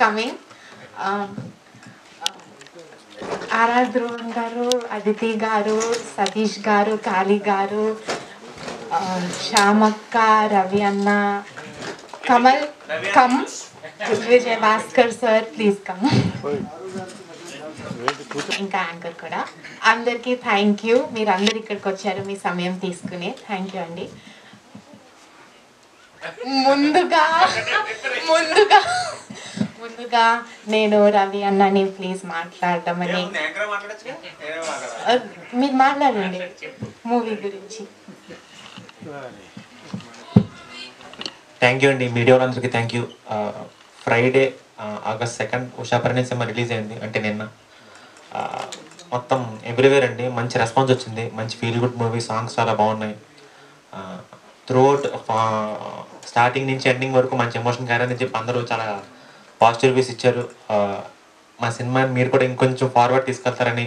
Coming. RR Dhruvan గారు, అదితి గారు, సతీష్ గారు, కాళీ గారు, శ్యామక్క, రవి అన్న, Kamal come, Vijay Bhaskar sir please come, ఇంకా యాంకర్ కూడా. అందరికీ థ్యాంక్ యూ. మీరు అందరు ఇక్కడికి వచ్చారు మీ సమయం తీసుకుని. థ్యాంక్ యూ అండి. ముందుగా నేను రవి అన్నని ప్లీజ్ మాట్లాడమని. మీరు మాట్లాడండి మూవీ గురించి. థ్యాంక్ యూ అండి. మీడియా వాళ్ళందరికీ thank you. Friday August 2 Ushaparinayam cinema release అయింది. అంటే నిన్న మొత్తం ఎవ్రీవేర్ అండి మంచి రెస్పాన్స్ వచ్చింది. మంచి ఫీల్ గుడ్ మూవీ. సాంగ్స్ చాలా బాగున్నాయి. త్రూఅవుట్ స్టార్టింగ్ నుంచి ఎండింగ్ వరకు మంచి ఎమోషన్ క్యారీ అని చెప్పి అందరూ చాలా పాజిటివ్ రివ్యూస్ ఇచ్చారు. మా సినిమాని మీరు కూడా ఇంకొంచెం ఫార్వర్డ్ తీసుకెళ్తారని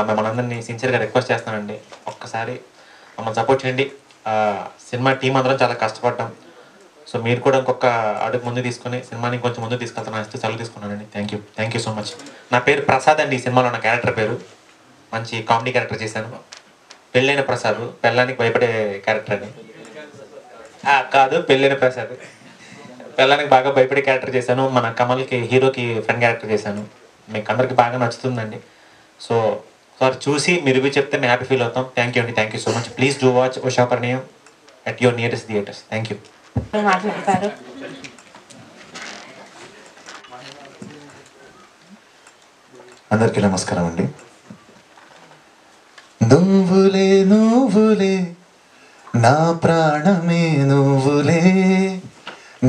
మిమ్మల్ని అందరినీ సిన్సియర్గా రిక్వెస్ట్ చేస్తానండి. ఒక్కసారి మమ్మల్ని సపోర్ట్ చేయండి. సినిమా టీం అందరం చాలా కష్టపడ్డాం. సో మీరు కూడా ఇంకొక అడుగు ముందు తీసుకొని సినిమాని కొంచెం ముందు తీసుకెళ్తాను ఇస్తే సెలవు తీసుకున్నానండి. Thank you so much. నా పేరు ప్రసాద్ అండి. ఈ సినిమాలో నా క్యారెక్టర్ పేరు. మంచి కామెడీ క్యారెక్టర్ చేశాను. పెళ్ళైన ప్రసాద్, పెళ్ళానికి భయపడే క్యారెక్టర్ అని కాదు, పెళ్ళైన ప్రసాద్. పెళ్ళానికి బాగా భయపడే క్యారెక్టర్ చేశాను. మన కమల్కి హీరోకి ఫ్రెండ్ క్యారెక్టర్ చేశాను. మీకు అందరికి బాగా నచ్చుతుందండి. సో సార్ చూసి మీరు రివ్యూ చెప్తే మేము హ్యాపీ ఫీల్ అవుతాం. థ్యాంక్ యూ అండి. Thank you so much. Please do watch Ushaparinayam at your nearest theaters. Thank you. మాట్లాడతారు. అందరికీ నమస్కారం అండి. నువ్వులే నువ్వులే నా ప్రాణమే నువ్వులే,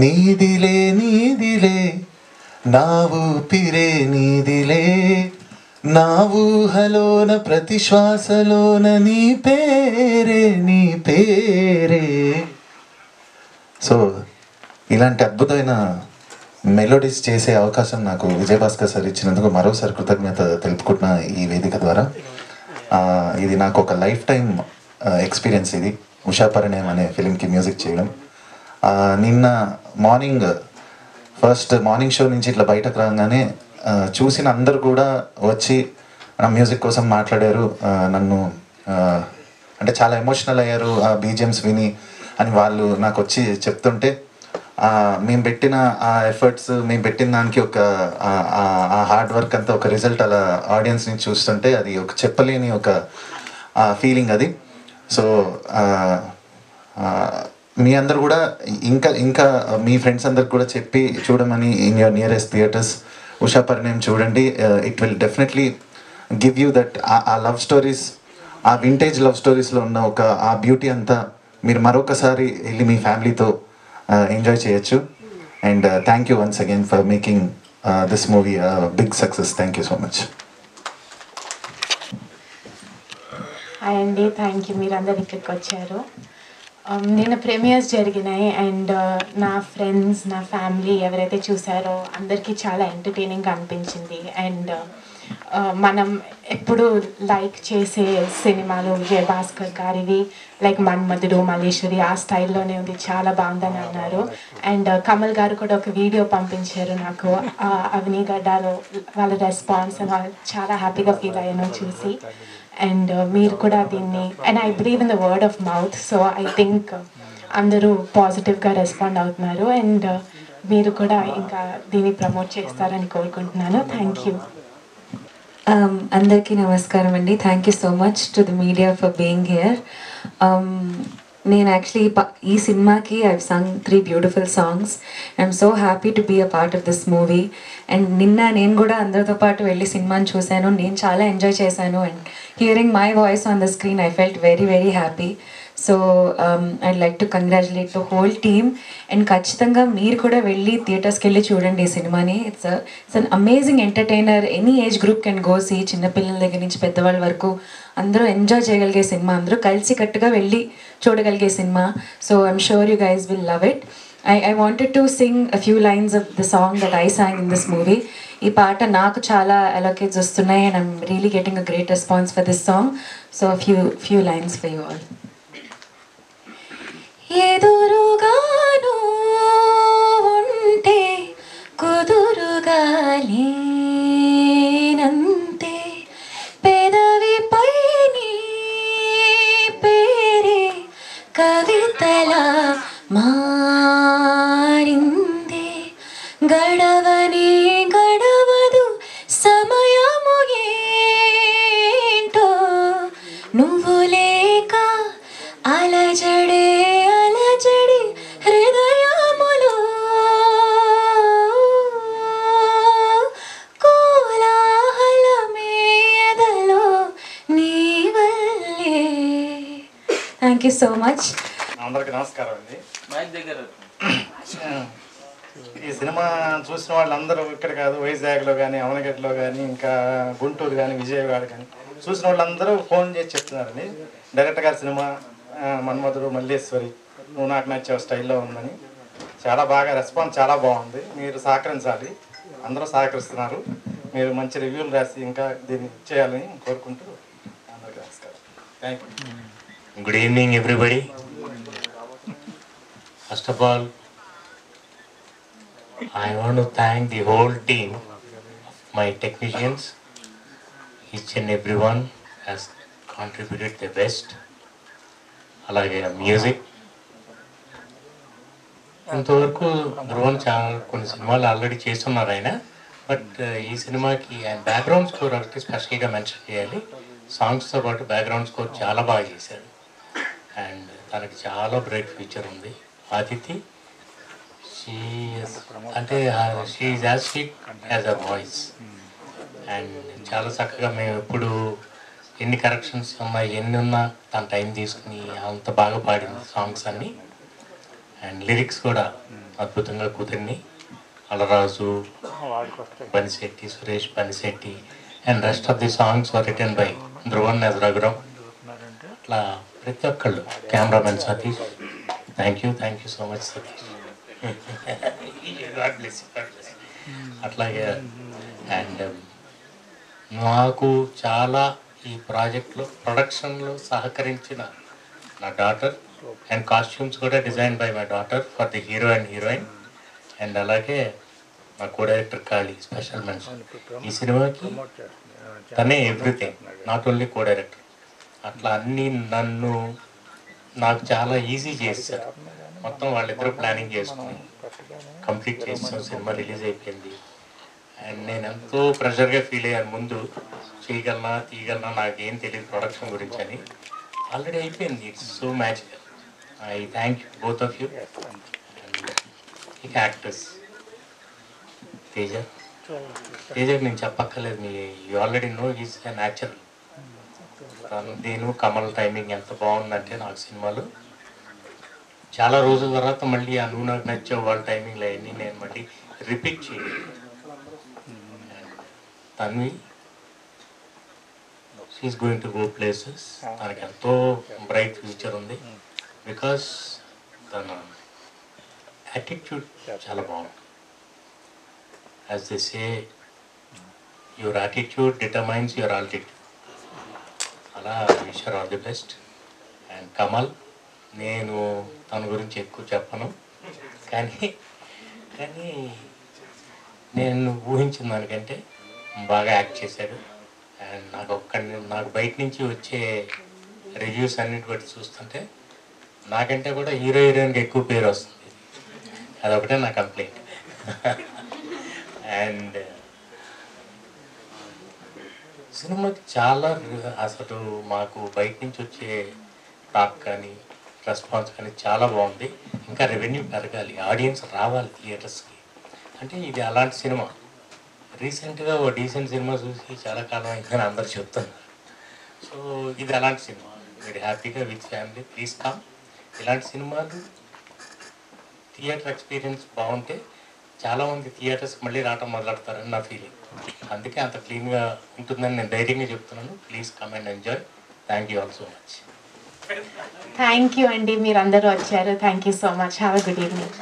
నీదిలే నీదిలే నా ఊపిరే నీదిలే, నా ఊహలోన ప్రతి శ్వాసలోన నీ పేరే నీ పేరే. సో ఇలాంటి అద్భుతమైన మెలోడీస్ చేసే అవకాశం నాకు విజయభాస్కర్ సార్ ఇచ్చినందుకు మరోసారి కృతజ్ఞత తెలుపుకుంటున్నా ఈ వేదిక ద్వారా. ఇది నాకు ఒక లైఫ్ టైం ఎక్స్పీరియన్స్. ఇది ఉషాపరిణయం అనే ఫిలింకి మ్యూజిక్ చేయడం. నిన్న ఫస్ట్ మార్నింగ్ షో నుంచి ఇట్లా బయటకు రాగానే చూసిన అందరు కూడా వచ్చి నా మ్యూజిక్ కోసం మాట్లాడారు. నన్ను అంటే చాలా ఎమోషనల్ అయ్యారు ఆ బీజిఎమ్స్ విని అని వాళ్ళు నాకు వచ్చి చెప్తుంటే, మేము పెట్టిన ఆ ఎఫర్ట్స్, మేము పెట్టిన దానికి ఒక ఆ హార్డ్ వర్క్ అంతా ఒక రిజల్ట్ అలా ఆడియన్స్ని చూస్తుంటే అది ఒక చెప్పలేని ఒక ఫీలింగ్ అది. సో మీ అందరు కూడా ఇంకా మీ ఫ్రెండ్స్ అందరికి కూడా చెప్పి చూడమని in your nearest theatres Usha Parinayam చూడండి. It will definitely give you that ఆ లవ్ స్టోరీస్, ఆ వింటేజ్ లవ్ స్టోరీస్లో ఉన్న ఒక ఆ బ్యూటీ అంతా మీరు మరొకసారి వెళ్ళి మీ ఫ్యామిలీతో ఎంజాయ్ చేయొచ్చు. And thank you once again for making this movie big success. Thank you so much. Hi అండి. Thank you. మీరందరు ఇక్కడికి వచ్చారు. నిన్న ప్రీమియర్స్ జరిగినాయి అండ్ నా ఫ్రెండ్స్, నా ఫ్యామిలీ ఎవరైతే చూసారో అందరికీ చాలా ఎంటర్టైనింగ్గా అనిపించింది. అండ్ మనం ఎప్పుడు లైక్ చేసే సినిమాలు విజయభాస్కర్ గారివి లైక్ మన్మధుడు, మల్లేశ్వరి ఆ స్టైల్లోనే ఉంది, చాలా బాగుందని అన్నారు. అండ్ కమల్ గారు కూడా ఒక వీడియో పంపించారు నాకు అవినీగడ్డలో వాళ్ళ రెస్పాన్స్, చాలా హ్యాపీగా ఫీల్ అయ్యాను చూసి. అండ్ మీరు కూడా దీన్ని, and I believe in the word of mouth, so I think అందరూ పాజిటివ్గా రెస్పాండ్ అవుతున్నారు. అండ్ మీరు కూడా ఇంకా దీన్ని ప్రమోట్ చేస్తారని కోరుకుంటున్నాను. Thank you. అందరికీ నమస్కారం అండి. Thank you so much to the media for being here. నేను యాక్చువల్లీ ఈ సినిమాకి I sung 3 beautiful songs. I'm so happy to be a part of this movie. And నిన్న నేను కూడా అందరితో పాటు వెళ్ళి సినిమాని చూశాను. నేను చాలా ఎంజాయ్ చేశాను. And hearing my voice on the screen I felt very very happy. So I'd like to congratulate the whole team. And ఖచ్చితంగా మీరు కూడా వెళ్ళి థియేటర్స్కి వెళ్ళి చూడండి ఈ సినిమాని. It's an amazing entertainer. Any age group can go see. చిన్నపిల్లల దగ్గర నుంచి పెద్దవాళ్ళ వరకు అందరూ ఎంజాయ్ చేయగలిగే సినిమా, అందరూ కలిసి కట్టుగా వెళ్ళి చూడగలిగే cinema. So I'm sure you guys will love it. I wanted to sing a few lines of the song that I sang in this movie. ఈ పాట నాకు చాలా allocates వస్తున్నాయి and I'm really getting a great response for this song. So a few lines for you all. ఎదురుగాను ఉంటే కుదురుగా మారిందే గడవని గడవదు సమయము ఏంటో నువ్వు లేక అలజడే అలజడి హృదయములో కోలాహలమే ఎదలో నీ వల్లే. Thank you so much. అందరికీ నమస్కారం అండి. ఈ సినిమా చూసిన వాళ్ళందరూ ఇక్కడ కాదు, వైజాగ్లో కానీ, అవనగడ్డలో కానీ, ఇంకా గుంటూరు కానీ, విజయవాడ కానీ చూసిన వాళ్ళందరూ ఫోన్ చేసి చెప్తున్నారండి, డైరెక్టర్ గారి సినిమా మన్మధుడు మల్లేశ్వరి నువ్వు నాకు నచ్చే స్టైల్లో ఉందని. చాలా బాగా రెస్పాన్స్ చాలా బాగుంది. మీరు సహకరించాలి, అందరూ సహకరిస్తున్నారు. మీరు మంచి రివ్యూలు రాసి ఇంకా దీన్ని చేయాలని కోరుకుంటూ అందరికీ నమస్కారం. Thank you. Good evening, everybody. First of all, I want to thank the whole team of my technicians. Each and everyone has contributed the best. అలాగే మ్యూజిక్ ఇంతవరకు ధ్రువన్ చాలా కొన్ని సినిమాలు ఆల్రెడీ చేస్తున్నారు ఆయన. బట్ ఈ సినిమాకి ఆయన బ్యాక్గ్రౌండ్ స్కోర్ ఒకటి స్పెషల్గా మెన్షన్ చేయాలి. సాంగ్స్తో పాటు బ్యాక్గ్రౌండ్ స్కోర్ చాలా బాగా చేశాడు. అండ్ తనకి చాలా బ్రైట్ ఫ్యూచర్ ఉంది. ఆదితి అంటే she's as sweet as a voice. And చాలా చక్కగా మేము ఎప్పుడు ఎన్ని కరెక్షన్స్ ఉన్నా ఎన్ని ఉన్నా తన టైం తీసుకుని అంత బాగా పాడింది సాంగ్స్ అన్నీ. అండ్ లిరిక్స్ కూడా అద్భుతంగా కుదిరినాయి. Alaraju, Banishetti, Suresh Banishetti and rest of the songs were written by Dhruvan as Raghuram. అట్లా ప్రతి ఒక్కళ్ళు, cameraman Satish, thank you so much Satish. God bless you. అట్లాగే అండ్ నాకు చాలా ఈ ప్రాజెక్ట్లో ప్రొడక్షన్లో సహకరించిన నా డాటర్ అండ్ కాస్ట్యూమ్స్ కూడా design by my daughter for the hero and heroine. And అలాగే మా co director Kali, special mention. ఈ సినిమాకి తనే everything, not only co director. అట్లా అన్నీ నాకు చాలా ఈజీ చేశారు. మొత్తం వాళ్ళిద్దరూ ప్లానింగ్ చేసుకుని కంప్లీట్ చేసాం. సినిమా రిలీజ్ అయిపోయింది. అండ్ నేను ఎంతో ప్రెషర్గా ఫీల్ అయ్యాను. ముందు చేయగలనా తీయగలనా నాకేం తెలియదు ప్రొడక్షన్ గురించి అని. ఆల్రెడీ అయిపోయింది. It's so magical. I thank you both of you. ఇక యాక్టర్స్ తేజకి నేను చెప్పక్కర్లేదు. You already know is a natural. నేను కమల్ టైమింగ్ ఎంత బాగుందంటే నాకు సినిమాలు చాలా రోజుల తర్వాత మళ్ళీ ఆ నువ్వు నాకు నచ్చే వాళ్ళ టైమింగ్లో అవన్నీ నేను మళ్ళీ రిపీట్ చేయలేదు. Tanvi she's going to go places. తనకి ఎంతో బ్రైట్ ఫ్యూచర్ ఉంది. బికాస్ తన యాటిట్యూడ్ చాలా బాగుంది. As they say, your attitude determines your altitude. అలా wish you all the best. And Kamal, నేను తన గురించి ఎక్కువ చెప్పను, కానీ నేను ఊహించిన దానికంటే బాగా యాక్ట్ చేశాడు. అండ్ నాకు బయట నుంచి వచ్చే రివ్యూస్ అన్నిటి బట్టి చూస్తుంటే నాకంటే కూడా హీరో హీరోయిన్కి ఎక్కువ పేరు వస్తుంది. అదొకటే నా కంప్లైంట్. అండ్ సినిమాకి చాలా అసలు మాకు బయట నుంచి వచ్చే టాక్ కానీ రెస్పాన్స్ కానీ చాలా బాగుంది. ఇంకా రెవెన్యూ పెరగాలి, ఆడియన్స్ రావాలి థియేటర్స్కి. అంటే ఇది అలాంటి సినిమా. రీసెంట్గా ఓ డీసెంట్ సినిమా చూసి చాలా కాలం అయిందని అందరు చెప్తున్నారు. సో ఇది అలాంటి సినిమా. మీరు హ్యాపీగా విత్ ఫ్యామిలీ ప్లీజ్ కమ్. ఇలాంటి సినిమాలు థియేటర్ ఎక్స్పీరియన్స్ బాగుంటే చాలామంది థియేటర్స్కి మళ్ళీ రావటం మొదలెడతారని నా ఫీలింగ్. అందుకే అంత క్లీన్గా ఉంటుందని నేను ధైర్యంగా చెప్తున్నాను. Please come and enjoy. Thank you all so much. Thank you అండి, మీరందరూ వచ్చారు. Thank you so much. Have a good evening.